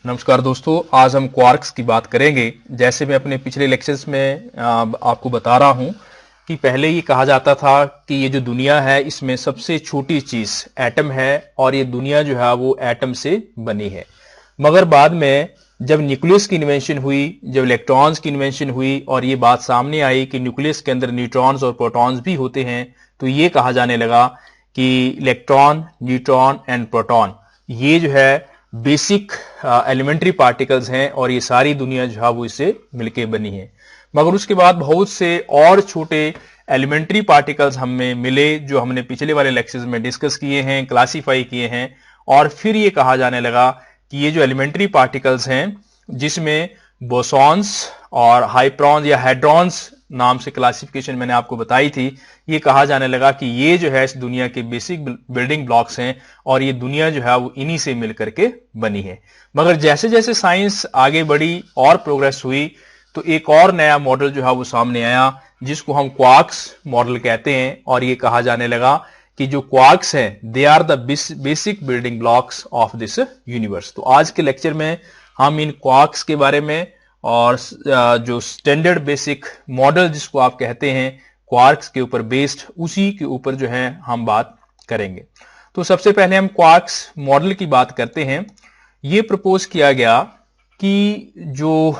नमस्कार दोस्तों, आज हम क्वार्क्स की बात करेंगे। जैसे मैं अपने पिछले लेक्चर्स में आपको बता रहा हूं कि पहले ये कहा जाता था कि ये जो दुनिया है इसमें सबसे छोटी चीज एटम है और ये दुनिया जो है वो एटम से बनी है। मगर बाद में जब न्यूक्लियस की इन्वेंशन हुई, जब इलेक्ट्रॉन्स की इन्वेंशन हुई और ये बात सामने आई कि न्यूक्लियस के अंदर न्यूट्रॉन्स और प्रोटॉन्स भी होते हैं, तो ये कहा जाने लगा कि इलेक्ट्रॉन, न्यूट्रॉन एंड प्रोटॉन ये जो है बेसिक एलिमेंट्री पार्टिकल्स हैं और ये सारी दुनिया जो है वो इससे मिलके बनी है। मगर उसके बाद बहुत से और छोटे एलिमेंट्री पार्टिकल्स हमें मिले जो हमने पिछले वाले लेक्चर्स में डिस्कस किए हैं, क्लासीफाई किए हैं, और फिर ये कहा जाने लगा कि ये जो एलिमेंट्री पार्टिकल्स हैं जिसमें बोसॉन्स और हाइप्रॉन्स या हेड्रॉन्स नाम से क्लासिफिकेशन मैंने आपको बताई थी, ये कहा जाने लगा कि ये जो है इस दुनिया के बेसिक बिल्डिंग ब्लॉक्स हैं और ये दुनिया जो है वो इन्हीं से मिलकर के बनी है। मगर जैसे जैसे साइंस आगे बढ़ी और प्रोग्रेस हुई तो एक और नया मॉडल जो है वो सामने आया जिसको हम क्वार्क्स मॉडल कहते हैं, और ये कहा जाने लगा कि जो क्वार्क्स हैं they are the basic building blocks of this universe. तो आज के लेक्चर में हम इन क्वार्क्स के बारे में और जो स्टैंडर्ड बेसिक मॉडल जिसको आप कहते हैं क्वार्क्स के ऊपर बेस्ड, उसी के ऊपर जो है हम बात करेंगे। तो सबसे पहले हम क्वार्क्स मॉडल की बात करते हैं। ये प्रपोज किया गया कि जो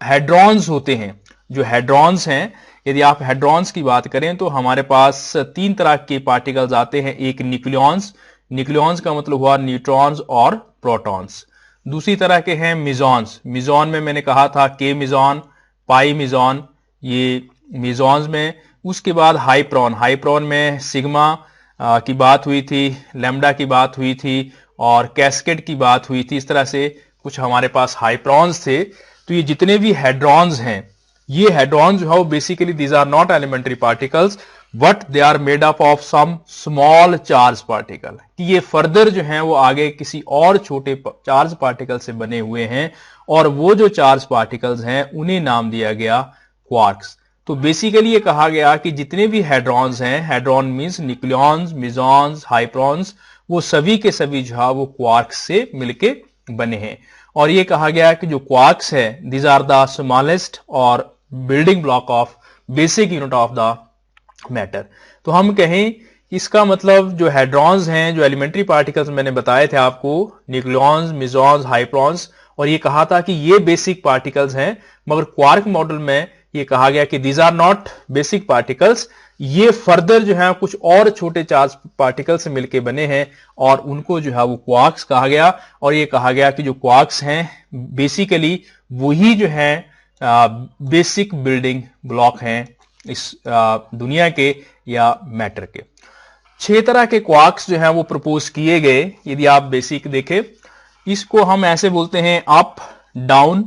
हेड्रॉन्स होते हैं, जो हेड्रॉन्स हैं, यदि आप हेड्रॉन्स की बात करें तो हमारे पास तीन तरह के पार्टिकल्स आते हैं। एक न्यूक्लियॉन्स, न्यूक्लियॉन्स का मतलब हुआ न्यूट्रॉन्स और प्रोटॉन्स। दूसरी तरह के हैं मिजॉन्स, मिजॉन में मैंने कहा था के मिजॉन, पाई मिजॉन, ये मिजॉन्स में। उसके बाद हाइप्रॉन, हाइप्रॉन में सिग्मा की बात हुई थी, लैम्डा की बात हुई थी और कैस्केड की बात हुई थी। इस तरह से कुछ हमारे पास हाइप्रॉन्स थे। तो ये जितने भी हेड्रॉन्स हैं, ये हेड्रॉन्स जो है वो basically these are not elementary particles but they are made up of some small charge particle, कि ये फर्दर जो हैं वो आगे किसी और छोटे चार्ज पार्टिकल से बने हुए हैं और वो जो चार्ज पार्टिकल्स हैं उन्हें नाम दिया गया क्वार्क्स। तो बेसिकली ये कहा गया कि जितने भी हेड्रॉन्स हैं, हेड्रॉन मींस न्यूक्लियॉन्स, मिजॉन्स, हाइप्रॉन्स, वो सभी के सभी जो है वो क्वार्क्स से मिलके बने हैं। और ये कहा गया कि जो क्वार्क्स है दीज आर द स्मॉलेस्ट और building block of basic unit of the matter. तो हम कहें इसका मतलब जो हेड्रॉन्स हैं, जो एलिमेंट्री पार्टिकल्स मैंने बताए थे आपको, न्यूक्लियॉन्स, मिजॉन्स, हाइप्रॉन्स, और ये कहा था कि ये बेसिक पार्टिकल्स हैं। मगर क्वार्क मॉडल में ये कहा गया कि these are not basic particles, ये फर्दर जो है कुछ और छोटे चार्ज पार्टिकल से मिलके बने हैं और उनको जो है वो क्वार्क्स कहा गया। और ये कहा गया कि जो क्वार्क्स हैं बेसिकली वही जो है बेसिक बिल्डिंग ब्लॉक हैं इस दुनिया के या मैटर के। 6 तरह के क्वार्क्स जो हैं वो प्रपोज किए गए। यदि आप बेसिक देखें, इसको हम ऐसे बोलते हैं up, down,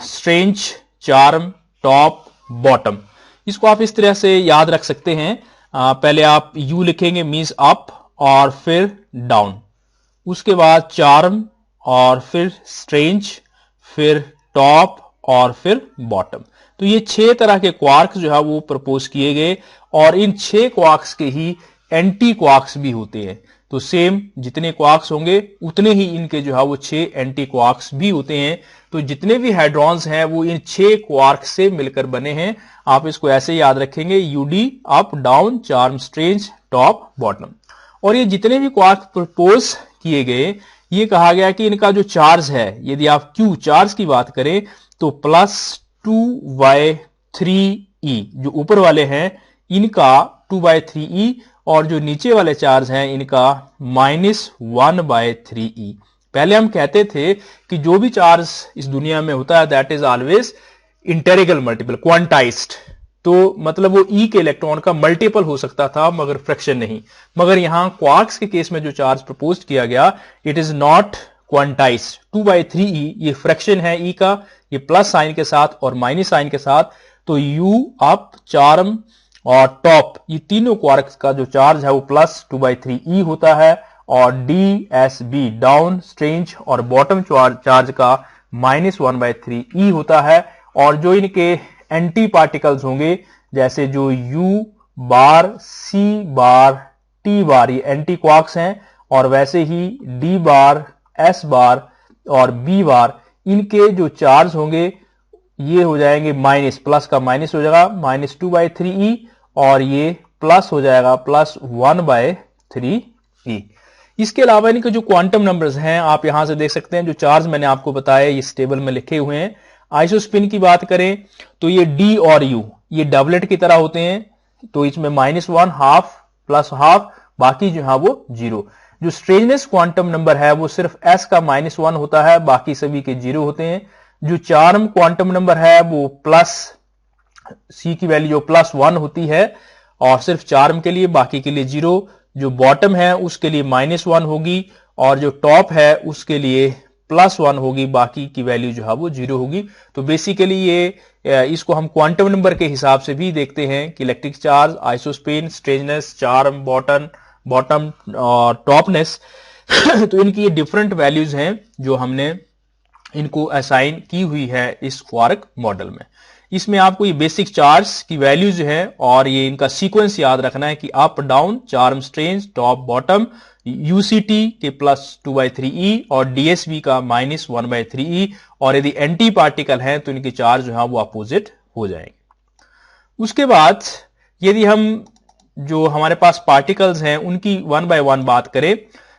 strange, charm, top, bottom. इसको आप इस तरह से याद रख सकते हैं। पहले आप यू लिखेंगे मींस अप और फिर डाउन, उसके बाद चार्म और फिर स्ट्रेंज, फिर टॉप और फिर बॉटम। तो ये 6 तरह के क्वार्क्स जो है वो प्रपोज किए गए और इन 6 क्वार्क्स के ही एंटी क्वार्क्स भी होते हैं। तो सेम जितने क्वार्क्स होंगे उतने ही इनके जो है वो 6 एंटी क्वार्क्स भी होते हैं। तो जितने भी हाइड्रॉन्स हैं वो इन 6 क्वार्क्स से मिलकर बने हैं। आप इसको ऐसे याद रखेंगे, UD, up, down, charm, strange, top, bottom. और ये जितने भी क्वार्क प्रपोज किए गए, ये कहा गया कि इनका जो चार्ज है, यदि आप क्यू चार्ज की बात करें तो +2/3e, जो ऊपर वाले हैं इनका 2/3e और जो नीचे वाले चार्ज हैं इनका -1/3e। पहले हम कहते थे कि जो भी चार्ज इस दुनिया में होता है that is always integral multiple, quantized. तो मतलब वो ई के इलेक्ट्रॉन का मल्टीपल हो सकता था मगर फ्रैक्शन नहीं। मगर यहां क्वार्क्स के केस में जो चार्ज प्रपोज किया गया it is not quantized. 2/3e ये फ्रैक्शन है ई का, ये प्लस साइन के साथ और माइनस साइन के साथ। तो यू, अप, चार्म और टॉप, ये तीनों क्वार्क्स का जो चार्ज है वो +2/3e होता है और D, S, B, down, strange और बॉटम चार्ज का -1/3e होता है। और जो इनके एंटी पार्टिकल्स होंगे जैसे जो U बार, C बार, T बार, ये एंटी क्वार्क्स हैं और वैसे ही D बार, S बार और B बार, इनके जो चार्ज होंगे ये हो जाएंगे माइनस, प्लस का माइनस हो जाएगा -2/3e, और ये प्लस हो जाएगा +1/3e। इसके अलावा इनके जो क्वांटम नंबर्स हैं आप यहां से देख सकते हैं, जो चार्ज मैंने आपको बताया इस टेबल में लिखे हुए हैं। आइसोस्पिन की बात करें तो ये D और U ये डबलेट की तरह होते हैं, तो इसमें -1 हाफ प्लस हाफ, बाकी जो है वो 0। जो स्ट्रेंजनेस क्वांटम नंबर है वो सिर्फ S का -1 होता है, बाकी सभी के 0 होते हैं। जो चार्म क्वांटम नंबर है वो प्लस C की वैल्यू जो +1 होती है और सिर्फ चार्म के लिए, बाकी के लिए 0। जो बॉटम है उसके लिए -1 होगी और जो टॉप है उसके लिए +1 होगी, बाकी की वैल्यू जो है वो 0 होगी। तो बेसिकली ये इसको हम क्वांटम नंबर के हिसाब से भी देखते हैं कि electric charge, isospin, strangeness, charm, bottom और टॉपनेस तो इनकी ये डिफरेंट वैल्यूज हैं जो हमने इनको असाइन की हुई है इस क्वार्क मॉडल में। इसमें आपको ये बेसिक चार्ज की वैल्यूज है और ये इनका सीक्वेंस याद रखना है कि up down, charm strange, top bottom, यूसीटी के +2/3e और डीएसवी का -1/3e, और यदि एंटी पार्टिकल है तो इनके चार्ज जो है वो अपोजिट हो जाएंगे। उसके बाद यदि हम जो हमारे पास पार्टिकल्स हैं उनकी 1 बाय 1 बात करें,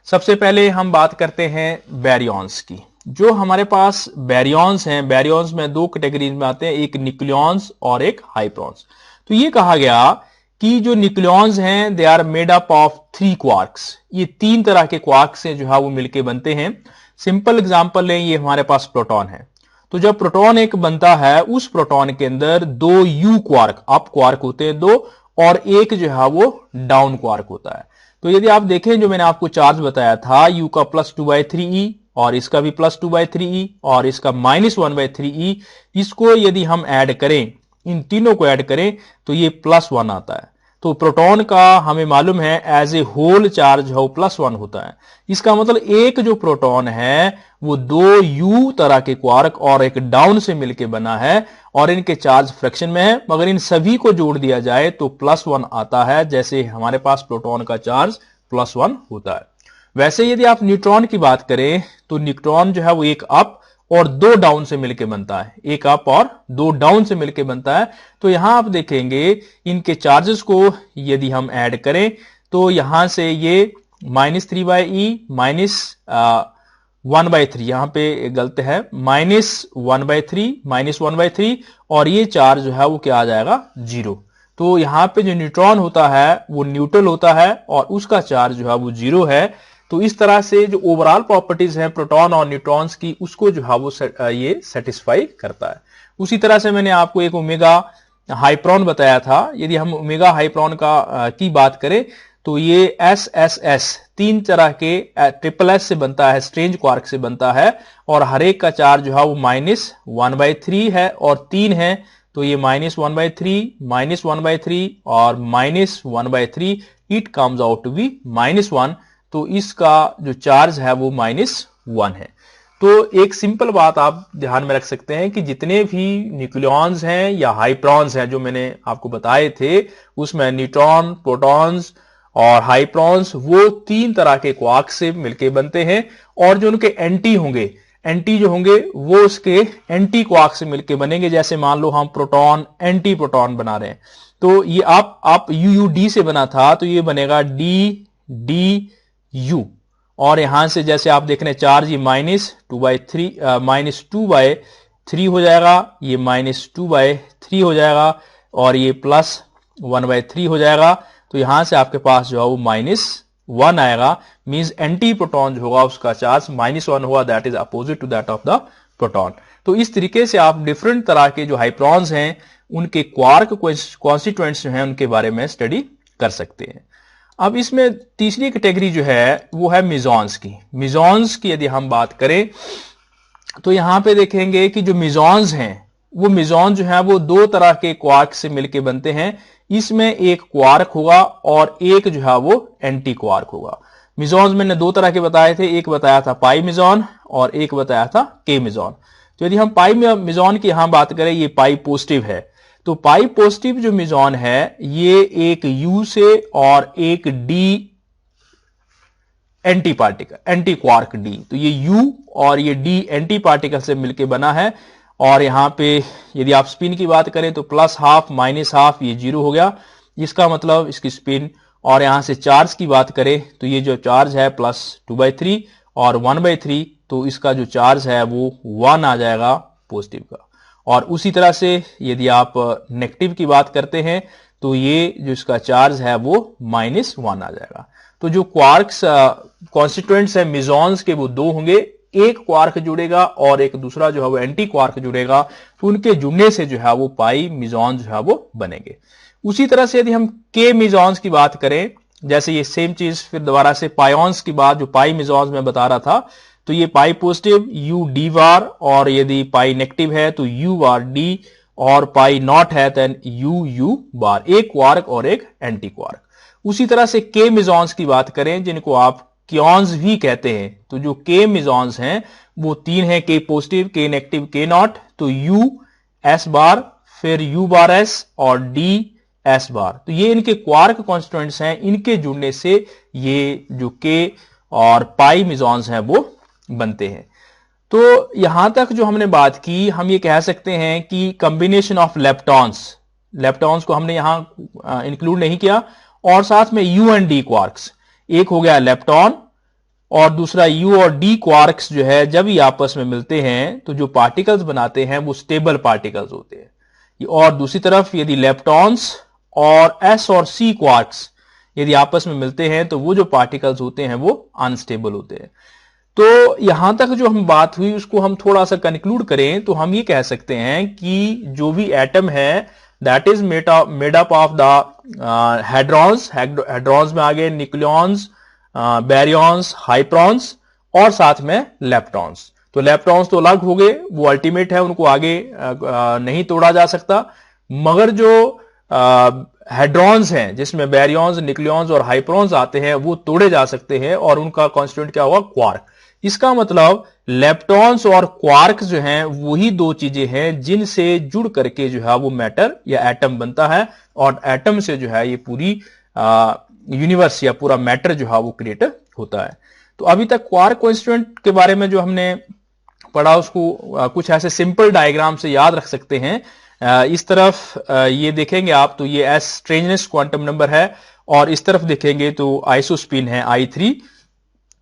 सबसे पहले हम बात करते हैं बैरियॉन्स की। जो हमारे पास बैरियॉन्स हैं, बैरियॉन्स में दो कैटेगरीज में आते हैं, एक न्यूक्लियॉन्स और एक हाइप्रॉन्स। तो ये कहा गया कि जो न्यूक्लियॉन्स हैं they are made up of 3 quarks. ये 3 तरह के क्वार्क्स हैं जो है वो मिलके बनते हैं। सिंपल एग्जांपल लें, ये हमारे पास प्रोटॉन है। तो जब प्रोटॉन एक बनता है उस प्रोटॉन के अंदर 2 यू क्वार्क, अप क्वार्क होते हैं 2, और एक जो है वो डाउन क्वार्क होता है। तो यदि आप देखें जो मैंने आपको चार्ज बताया था, यू का +2/3e और इसका भी +2/3e और इसका -1/3e, इसको यदि हम ऐड करें, इन तीनों को ऐड करें तो ये +1 आता है। तो प्रोटॉन का हमें मालूम है एज ए होल चार्ज हो +1 होता है। इसका मतलब एक जो प्रोटॉन है वो 2 यू तरह के क्वार्क और एक डाउन से मिलकर बना है और इनके चार्ज फ्रैक्शन में है, मगर इन सभी को जोड़ दिया जाए तो +1 आता है, जैसे हमारे पास प्रोटॉन का चार्ज +1 होता है। वैसे यदि आप न्यूट्रॉन की बात करें तो न्यूट्रॉन जो है वो एक अप और 2 डाउन से मिलकर बनता है, एक अप और 2 डाउन से मिलकर बनता है। तो यहां आप देखेंगे इनके चार्जेस को यदि हम ऐड करें तो यहां से ये -3/e -1/3, यहां पे गलत है, -1/3 और ये चार्ज जो है वो क्या आ जाएगा 0। तो यहां पे जो न्यूट्रॉन होता है वो न्यूट्रल होता है और उसका चार्ज जो है वो 0 है। तो इस तरह से जो ओवरऑल प्रॉपर्टीज हैं प्रोटॉन और न्यूट्रॉन्स की, उसको जो है वो ये सेटिस्फाई करता है। उसी तरह से मैंने आपको एक ओमेगा हाइप्रॉन बताया था। यदि हम ओमेगा हाइप्रॉन की बात करें तो ये SSS 3 तरह के SSS से बनता है, स्ट्रेंज क्वार्क से बनता है, और हर एक का चार्ज जो है वो -1/3 है और 3 है। तो ये -1/3, -1/3 और -1/3, it comes out to be -1। तो इसका जो चार्ज है वो -1 है। तो एक सिंपल बात आप ध्यान में रख सकते हैं कि जितने भी न्यूक्लियॉन्स हैं या हाइप्रॉन्स हैं जो मैंने आपको बताए थे, उसमें न्यूट्रॉन, प्रोटॉन्स और हाइप्रॉन्स वो 3 तरह के क्वार्क से मिलकर बनते हैं, और जो उनके एंटी होंगे, एंटी जो होंगे वो उसके एंटी क्वार्क से मिलकर बनेंगे। जैसे मान लो हम प्रोटॉन एंटी प्रोटॉन बना रहे हैं, तो ये आप UUD से बना था तो ये बनेगा DDU, और यहां से जैसे आप देख रहे हैं चार्ज ये -2/3 हो जाएगा, ये -2/3 हो जाएगा और ये +1/3 हो जाएगा। तो यहां से आपके पास जो है वो -1 आएगा, मींस एंटी प्रोटॉन जो होगा उसका चार्ज -1 होगा, that is opposite to that of the proton. तो इस तरीके से आप डिफरेंट तरह के जो हाइप्रॉन्स हैं उनके क्वार्क कॉन्स्टिट्यूएंट्स जो हैं उनके बारे में स्टडी कर सकते हैं। अब इसमें तीसरी कैटेगरी जो है वो है मिजॉन्स की। मिजॉन्स की यदि हम बात करें तो यहां पे देखेंगे कि जो मिजॉन्स हैं वो मिजॉन जो है वो 2 तरह के क्वार्क से मिलकर बनते हैं। इसमें एक क्वार्क होगा और एक जो है वो एंटी क्वार्क होगा। मिजॉन्स मैंने 2 तरह के बताए थे, एक बताया था पाई मिजॉन और एक बताया था के मिजॉन। तो यदि हम पाई मिजॉन की यहां बात करें, ये पाई पॉजिटिव है, तो पाई पॉजिटिव जो मिजॉन है ये एक U से और एक D anti particle, anti quark D. तो ये U और ये D एंटी पार्टिकल से मिलकर बना है। और यहां पे यदि आप स्पिन की बात करें तो प्लस हाफ माइनस हाफ ये 0 हो गया, इसका मतलब इसकी स्पिन। और यहां से चार्ज की बात करें तो ये जो चार्ज है प्लस 2/3 और 1/3, तो इसका जो चार्ज है वो 1 आ जाएगा पॉजिटिव का। और उसी तरह से यदि आप नेगेटिव की बात करते हैं तो ये जो इसका चार्ज है वो -1 आ जाएगा। तो जो क्वार्क्स कॉन्स्टिट्यूएंट्स है मेसॉन्स के वो 2 होंगे, एक क्वार्क जुड़ेगा और एक दूसरा जो है वो एंटी क्वार्क जुड़ेगा, तो उनके जुड़ने से जो है वो पाई मेसॉन जो है वो बनेंगे। उसी तरह से यदि हम के मेसॉन्स की बात करें, जैसे ये सेम चीज फिर दोबारा से पायोन्स की बात जो पाई मेसॉन्स में बता रहा था, तो ये पाई पॉजिटिव U D बार, और यदि पाई नेगेटिव है तो U बार D, और पाई नॉट है तो U बार, एक क्वार्क और एक एंटी क्वार्क। उसी तरह से के मेसॉन्स की बात करें जिनको आप क्योन्स भी कहते हैं, तो जो के मेसॉन्स हैं वो 3 हैं, के पॉजिटिव, के नेगेटिव, के नॉट। तो U S बार, फिर U बार S और D S बार, तो ये इनके क्वार्क कॉन्स्टिट्यूएंट्स हैं, इनके जुड़ने से ये जो के और पाई मेसॉन्स हैं वो बनते हैं। तो यहां तक जो हमने बात की, हम ये कह सकते हैं कि कॉम्बिनेशन ऑफ लेप्टॉन्स को हमने यहां इंक्लूड नहीं किया, और साथ में U एंड D क्वार्क्स, एक हो गया लेप्टॉन और दूसरा U और D क्वार्क्स जो है जब ये आपस में मिलते हैं तो जो पार्टिकल्स बनाते हैं वो स्टेबल पार्टिकल्स होते हैं। और दूसरी तरफ यदि लेप्टॉन्स और S और C क्वार्क्स यदि आपस में मिलते हैं तो वो जो पार्टिकल्स होते हैं वो अनस्टेबल होते हैं। तो यहां तक जो हम बात हुई उसको हम थोड़ा सा कंक्लूड करें तो हम ये कह सकते हैं कि जो भी एटम है that is made up of the hadrons में आ गए न्यूक्लियॉन्स, बैरियॉन्स, हाइप्रॉन्स और साथ में लेप्टॉन्स। तो लेप्टॉन्स तो अलग हो गए, वो अल्टीमेट है, उनको आगे नहीं तोड़ा जा सकता। मगर जो हेड्रॉन्स हैं जिसमें बैरियॉन्स, न्यूक्लियॉन्स और हाइप्रॉन्स आते हैं वो तोड़े जा सकते हैं, और उनका कॉन्स्टिट्यूएंट क्या होगा? क्वार्क। इसका मतलब लेप्टॉन्स और क्वार्क जो हैं वही दो चीजें हैं जिनसे जुड़ करके जो है वो मैटर या एटम बनता है, और एटम से जो है ये पूरी यूनिवर्स या पूरा मैटर जो है वो क्रिएट होता है। तो अभी तक क्वार्क कॉन्स्टिट्यूएंट के बारे में जो हमने पढ़ा उसको कुछ ऐसे सिंपल डायग्राम से याद रख सकते हैं। इस तरफ ये देखेंगे आप तो ये एस स्ट्रेंजनेस क्वांटम नंबर है, और इस तरफ देखेंगे तो आइसोस्पिन है I3।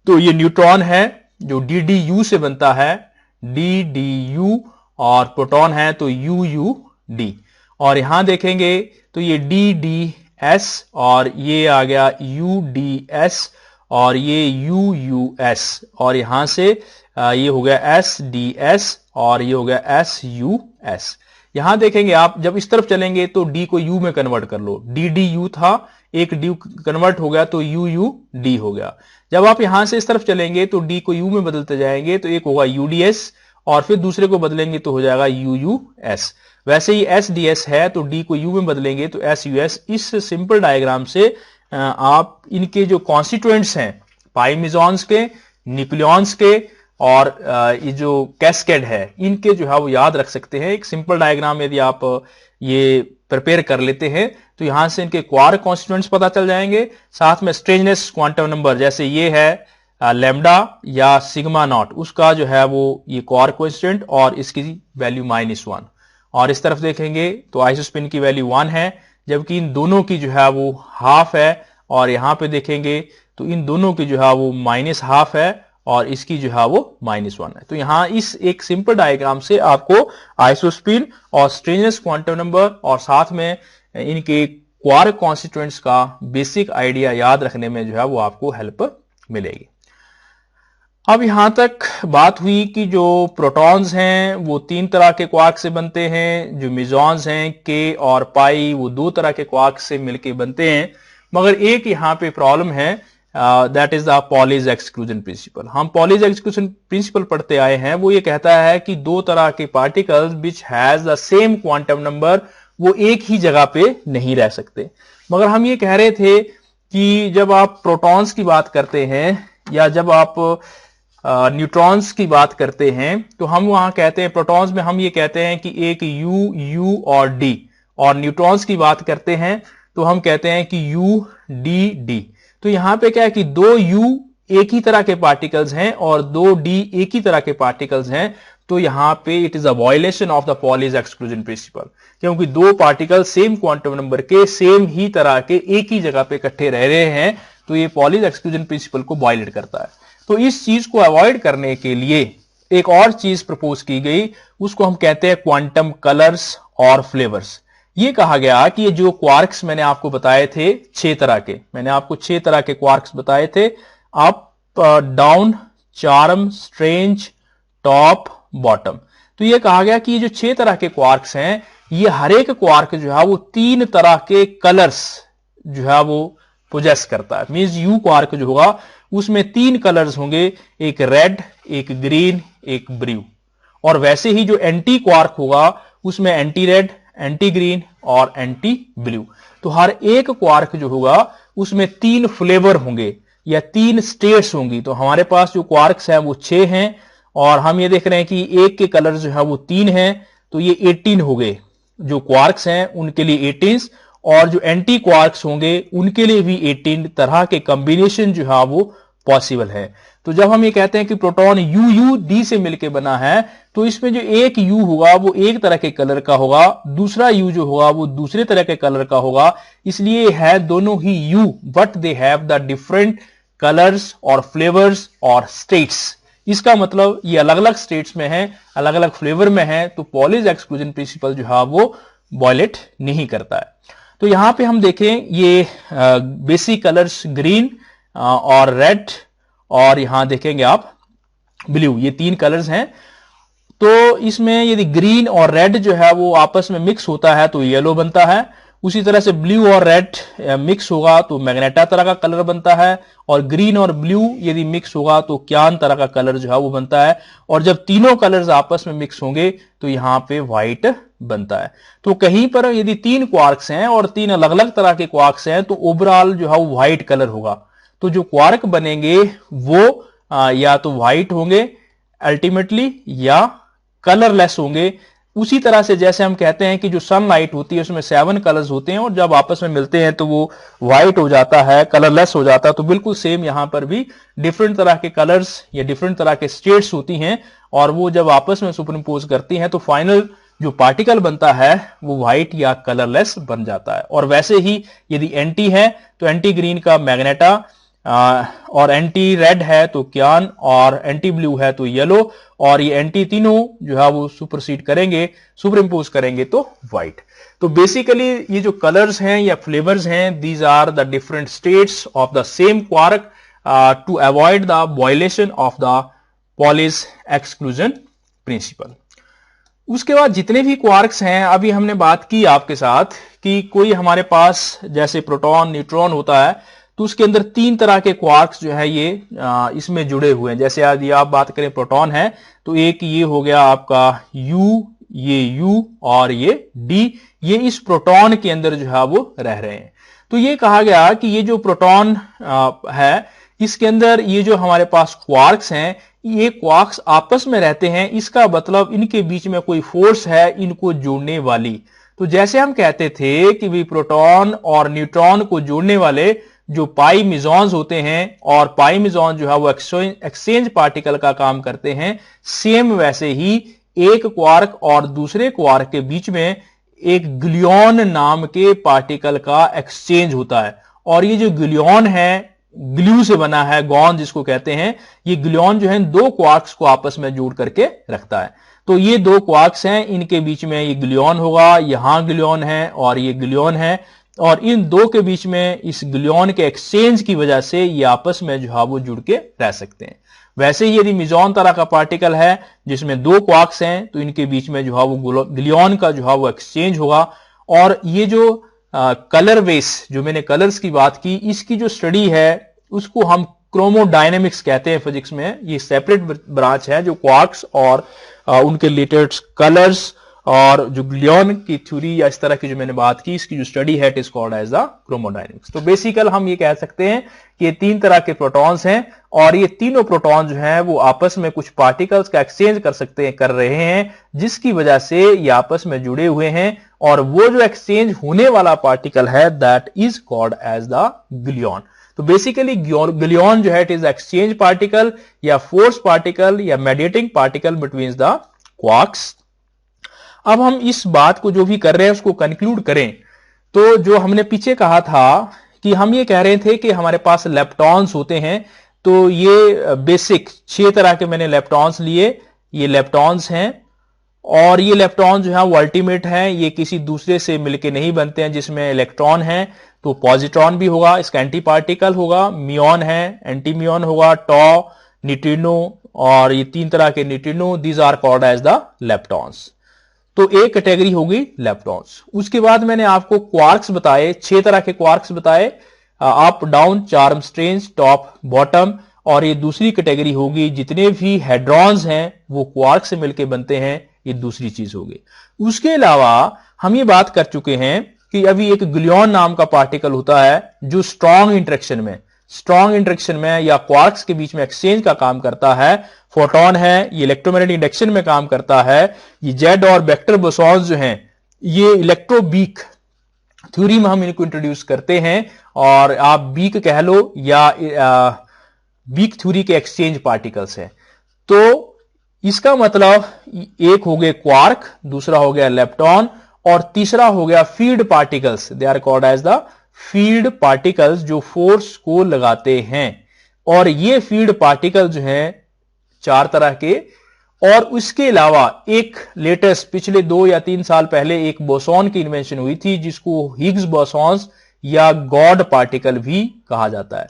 तो ये न्यूट्रॉन है जो DDU से बनता है, DDU, और प्रोटॉन है तो UUD। और यहां देखेंगे तो ये DDS और ये आ गया UDS और ये UUS, और यहां से ये हो गया SDS और ये हो गया SUS। यहां देखेंगे आप जब इस तरफ चलेंगे तो D को U में कन्वर्ट कर लो, DDU था, एक D कन्वर्ट हो गया तो UUD हो गया। जब आप यहां से इस तरफ चलेंगे तो D को U में बदलते जाएंगे तो एक होगा UDS, और फिर दूसरे को बदलेंगे तो हो जाएगा UUS। वैसे ही SDS है तो D को U में बदलेंगे तो SUS। इस सिंपल डायग्राम से आप इनके जो कॉन्स्टिट्यूएंट्स हैं पाई मेसॉन्स के, न्यूक्लियॉन्स के और ये जो कैस्केड है इनके जो है वो याद रख सकते हैं। एक सिंपल डायग्राम यदि आप ये प्रिपेयर कर लेते हैं तो यहां से इनके क्वार्क कॉन्स्टिट्यूएंट्स पता चल जाएंगे, साथ में स्ट्रेंजनेस क्वांटम नंबर जैसे ये है लैम्डा या सिग्मा नॉट, उसका जो है वो ये क्वार्क कॉन्स्टिट्यूएंट और इसकी वैल्यू -1। और इस तरफ देखेंगे तो आइसोस्पिन की वैल्यू 1 है, जबकि इन दोनों की जो है वो हाफ है, और यहां पे देखेंगे तो इन दोनों की जो है वो -½ है और इसकी जो है वो -1 है। तो यहां इस एक सिंपल डायग्राम से आपको आइसोस्पिन और स्ट्रेंजनेस क्वांटम नंबर और साथ में इनके क्वार्क कॉन्स्टिट्यूएंट्स का बेसिक आइडिया याद रखने में जो है वो आपको हेल्प मिलेगी। अब यहां तक बात हुई कि जो प्रोटॉन्स हैं वो 3 तरह के क्वार्क से बनते हैं, जो मेसॉन्स हैं के और पाई वो 2 तरह के क्वार्क से मिलकर बनते हैं। मगर एक यहां पे प्रॉब्लम है, that is the Pauli's exclusion principal. हम पॉलीज एक्सक्लूजन प्रिंसिपल पढ़ते आए हैं, वो ये कहता है कि 2 तरह के particles which has the same quantum number वो एक ही जगह पे नहीं रह सकते। मगर हम ये कह रहे थे कि जब आप प्रोटॉन्स की बात करते हैं या जब आप न्यूट्रॉन्स की बात करते हैं तो हम वहां कहते हैं प्रोटॉन्स में हम ये कहते हैं कि एक U और D, और न्यूट्रॉन्स की बात करते हैं तो हम कहते हैं कि UDD। तो यहां पे क्या है कि 2 U एक ही तरह के पार्टिकल्स हैं और 2d एक ही तरह के पार्टिकल्स हैं, तो यहां पे it is a violation of the Pauli's exclusion principal, क्योंकि दो पार्टिकल सेम क्वांटम नंबर के सेम ही तरह के एक ही जगह पे इकट्ठे रह रहे हैं, तो ये पॉलीज एक्सक्लूजन प्रिंसिपल को वायलेट करता है। तो इस चीज को अवॉइड करने के लिए एक और चीज प्रपोज की गई, उसको हम कहते हैं क्वांटम कलर्स और फ्लेवर्स। ये कहा गया कि ये जो क्वार्क्स मैंने आपको बताए थे 6 तरह के, मैंने आपको 6 तरह के क्वार्क्स बताए थे, up, down, charm, strange, top, bottom. तो ये कहा गया कि ये जो 6 तरह के क्वार्क्स हैं, ये हर एक क्वार्क जो है वो 3 तरह के कलर्स जो है वो पोजेस करता है। मींस यू क्वार्क जो होगा उसमें 3 कलर्स होंगे, एक रेड, एक ग्रीन, एक ब्लू। और वैसे ही जो एंटी क्वार्क होगा उसमें एंटी रेड, एंटी ग्रीन और एंटी ब्लू। तो हर एक क्वार्क जो होगा उसमें 3 फ्लेवर होंगे या 3 स्टेट्स होंगी। तो हमारे पास जो क्वार्क्स हैं वो 6 हैं और हम ये देख रहे हैं कि एक के कलर जो है वो 3 हैं, तो ये 18 हो गए। जो क्वार्क्स हैं उनके लिए 18 और जो एंटी क्वार्क्स होंगे उनके लिए भी 18 तरह के कॉम्बिनेशन जो है वो पॉसिबल है। तो जब हम ये कहते हैं कि प्रोटॉन यू डी से मिलकर बना है, तो इसमें जो एक यू होगा वो एक तरह के कलर का होगा, दूसरा यू जो होगा वो दूसरे तरह के कलर का होगा। इसलिए है दोनों ही u, but they have the different colours और फ्लेवर्स और स्टेट्स। इसका मतलब ये अलग अलग स्टेट्स में है, अलग अलग फ्लेवर में है, तो पॉलीज एक्सक्लूजन प्रिंसिपल जो है वो वायलेट नहीं करता है। तो यहां पे हम देखें ये बेसिक कलर्स ग्रीन और रेड और यहां देखेंगे आप ब्लू, ये 3 कलर्स हैं। तो इसमें यदि ग्रीन और रेड जो है वो आपस में मिक्स होता है तो येलो बनता है। उसी तरह से ब्लू और रेड मिक्स होगा तो मैग्नेटा तरह का कलर बनता है, और ग्रीन और ब्लू यदि मिक्स होगा तो क्यान तरह का कलर जो है वो बनता है। और जब तीनों कलर्स आपस में मिक्स होंगे तो यहां पे व्हाइट बनता है। तो कहीं पर यदि 3 क्वार्क्स हैं और 3 अलग अलग तरह के क्वार्क्स हैं तो ओवरऑल जो है वो व्हाइट कलर होगा। तो जो क्वार्क बनेंगे वो या तो व्हाइट होंगे अल्टीमेटली या कलरलेस होंगे। उसी तरह से जैसे हम कहते हैं कि जो सनलाइट होती है उसमें 7 कलर्स होते हैं और जब आपस में मिलते हैं तो वो व्हाइट हो जाता है, कलरलेस हो जाता है। तो बिल्कुल सेम यहां पर भी डिफरेंट तरह के कलर्स या डिफरेंट तरह के स्टेट्स होती हैं और वो जब आपस में सुपरइम्पोज करती हैं तो फाइनल जो पार्टिकल बनता है वो व्हाइट या कलरलेस बन जाता है। और वैसे ही यदि एंटी है तो एंटी ग्रीन का मैग्नेटा, और एंटी रेड है तो क्यान, और एंटी ब्लू है तो येलो, और ये एंटी तीनों जो है वो सुपरसीड करेंगे, सुपर इंपोज करेंगे तो व्हाइट। तो बेसिकली ये जो कलर्स हैं या फ्लेवर्स हैं, these are the different states of the same quark to avoid the violation of the Pauli's exclusion principle. उसके बाद जितने भी क्वार्क्स हैं, अभी हमने बात की आपके साथ कि कोई हमारे पास जैसे प्रोटॉन न्यूट्रॉन होता है तो उसके अंदर 3 तरह के क्वार्क्स जो है ये इसमें जुड़े हुए हैं। जैसे यदि आप बात करें प्रोटॉन है तो एक ये हो गया आपका U, ये U और ये D, ये इस प्रोटॉन के अंदर जो है वो रह रहे हैं। तो ये कहा गया कि ये जो प्रोटॉन है इसके अंदर ये जो हमारे पास क्वार्क्स हैं, ये क्वार्क्स आपस में रहते हैं, इसका मतलब इनके बीच में कोई फोर्स है इनको जोड़ने वाली। तो जैसे हम कहते थे कि भी प्रोटॉन और न्यूट्रॉन को जोड़ने वाले जो पाई मिजॉन्स होते हैं और पाई मिजॉन जो है वो एक्सचेंज पार्टिकल का काम करते हैं, सेम वैसे ही एक क्वार्क और दूसरे क्वार्क के बीच में एक ग्लूऑन नाम के पार्टिकल का एक्सचेंज होता है। और ये जो ग्लूऑन है, ग्लू से बना है, गॉन जिसको कहते हैं, ये ग्लूऑन जो है 2 क्वार्क्स को आपस में जोड़ करके रखता है। तो ये 2 क्वार्क्स हैं, इनके बीच में ये ग्लूऑन होगा, यहां ग्लूऑन है और ये ग्लूऑन है, और इन 2 के बीच में इस ग्लूऑन के एक्सचेंज की वजह से ये आपस में जो है वो जुड़ के रह सकते हैं। वैसे ही यदि मिजॉन तरह का पार्टिकल है जिसमें 2 क्वार्क्स हैं तो इनके बीच में जो है वो ग्लूऑन का जो है वो एक्सचेंज होगा। और ये जो कलर बेस, जो मैंने कलर्स की बात की, इसकी जो स्टडी है उसको हम क्रोमोडायनेमिक्स कहते हैं फिजिक्स में। ये सेपरेट ब्रांच है जो क्वार्क्स और उनके रिलेटेड कलर्स और जो ग्लूऑन की थ्योरी या इस तरह की जो मैंने बात की, इसकी जो स्टडी है it is called as the chromodynamics. तो बेसिकल हम ये कह सकते हैं कि ये 3 तरह के प्रोटॉन्स हैं और ये तीनों प्रोटॉन जो हैं वो आपस में कुछ पार्टिकल्स का एक्सचेंज कर रहे हैं, जिसकी वजह से ये आपस में जुड़े हुए हैं। और वो जो एक्सचेंज होने वाला पार्टिकल है that is called as the gluon. तो बेसिकली ग्लियॉन जो है इट इज एक्सचेंज पार्टिकल या फोर्स पार्टिकल या mediating particle between the quarks. अब हम इस बात को जो भी कर रहे हैं उसको कंक्लूड करें, तो जो हमने पीछे कहा था कि हम ये कह रहे थे कि हमारे पास लेप्टॉन्स होते हैं, तो ये बेसिक 6 तरह के मैंने लेप्टॉन्स लिए, ये लेप्टॉन्स हैं और ये लेप्टॉन जो है वो अल्टीमेट है, ये किसी दूसरे से मिलके नहीं बनते हैं। जिसमें इलेक्ट्रॉन है तो पॉजिट्रॉन भी होगा, इसका एंटी पार्टिकल होगा, मियॉन है, एंटी मियॉन होगा, टॉ, न्यूट्रिनो और ये 3 तरह के neutrino, these are called as the leptons. तो एक कैटेगरी होगी लेप्टॉन्स। उसके बाद मैंने आपको क्वार्क्स बताए, 6 तरह के क्वार्क्स बताए, up down, charm strange, top bottom. और ये दूसरी कैटेगरी होगी जितने भी हेड्रॉन्स हैं वो क्वार्क से मिलकर बनते हैं, ये दूसरी चीज होगी। उसके अलावा हम ये बात कर चुके हैं कि अभी एक ग्लियॉन नाम का पार्टिकल होता है जो स्ट्रॉन्ग इंटरेक्शन में या क्वार्क्स के बीच में एक्सचेंज का काम करता है। फोटोन है, ये इलेक्ट्रोमैग्नेटिक इंडक्शन में काम करता है। ये जेड और वेक्टर बोसॉन्स जो हैं ये इलेक्ट्रोबीक थ्योरी में हम इनको इंट्रोड्यूस करते हैं, और आप बीक कह लो या बीक थ्योरी के एक्सचेंज पार्टिकल्स हैं। तो इसका मतलब एक हो गए क्वार्क, दूसरा हो गया लेप्टॉन और तीसरा हो गया field particles. They are called as the field particles जो फोर्स को लगाते हैं। और ये फील्ड पार्टिकल जो हैं 4 तरह के। और उसके अलावा एक लेटेस्ट पिछले 2 या 3 साल पहले एक बोसॉन की इन्वेंशन हुई थी जिसको हिग्स बोसॉन्स या गॉड पार्टिकल भी कहा जाता है।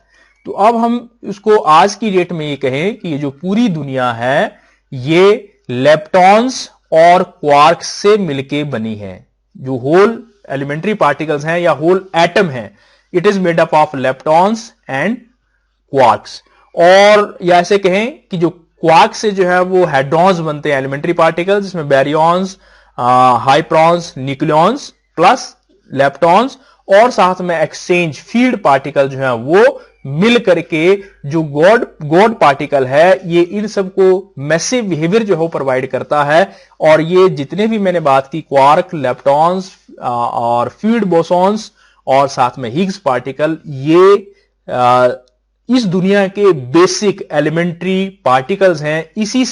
तो अब हम इसको आज की डेट में ये कहें कि ये जो पूरी दुनिया है ये लेप्टॉन्स और क्वार्क्स से मिलके बनी है। जो होल एलिमेंट्री पार्टिकल्स हैं या होल एटम है, it is made up of leptons and quarks. और या ऐसे कहें कि जो क्वार्क से जो है वो हेड्रॉन्स बनते हैं, एलिमेंट्री पार्टिकल्स, जिसमें बैरियॉन्स, हाइप्रॉन्स, न्यूक्लियॉन्स प्लस लेप्टॉन्स, और साथ में एक्सचेंज फील्ड पार्टिकल जो है वो मिल करके जो गॉड पार्टिकल है, ये इन सबको मैसिव बिहेवियर जो है वो प्रोवाइड करता है। और ये जितने भी मैंने बात की क्वार्क, लेप्टॉन्स और फील्ड बोसॉन्स और साथ में हिग्स पार्टिकल, ये इस दुनिया के बेसिक एलिमेंट्री पार्टिकल्स हैं। इसी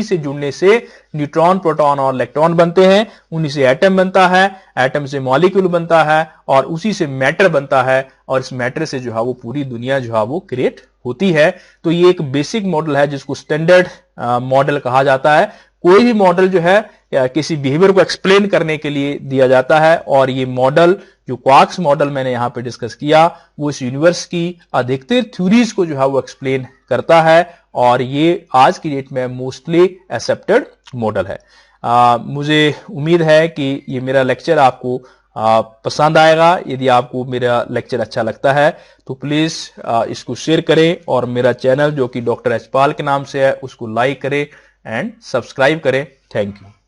से जुड़ने से न्यूट्रॉन, प्रोटॉन और इलेक्ट्रॉन बनते हैं, उन्हीं से एटम बनता है, एटम से मॉलिक्यूल बनता है और उसी से मैटर बनता है, और इस मैटर से जो है वो पूरी दुनिया जो है वो क्रिएट होती है। तो ये एक बेसिक मॉडल है जिसको स्टैंडर्ड मॉडल कहा जाता है। कोई भी मॉडल जो है या किसी बिहेवियर को एक्सप्लेन करने के लिए दिया जाता है, और ये मॉडल जो क्वार्क्स मॉडल मैंने यहां पे डिस्कस किया वो इस यूनिवर्स की अधिकतर थ्योरीज को जो है वो एक्सप्लेन करता है, और ये आज की डेट में मोस्टली एक्सेप्टेड मॉडल है। मुझे उम्मीद है कि ये मेरा लेक्चर आपको पसंद आएगा। यदि आपको मेरा लेक्चर अच्छा लगता है तो प्लीज इसको शेयर करें, और मेरा चैनल जो कि डॉक्टर यशपाल के नाम से है उसको लाइक करें एंड सब्सक्राइब करें। Thank you.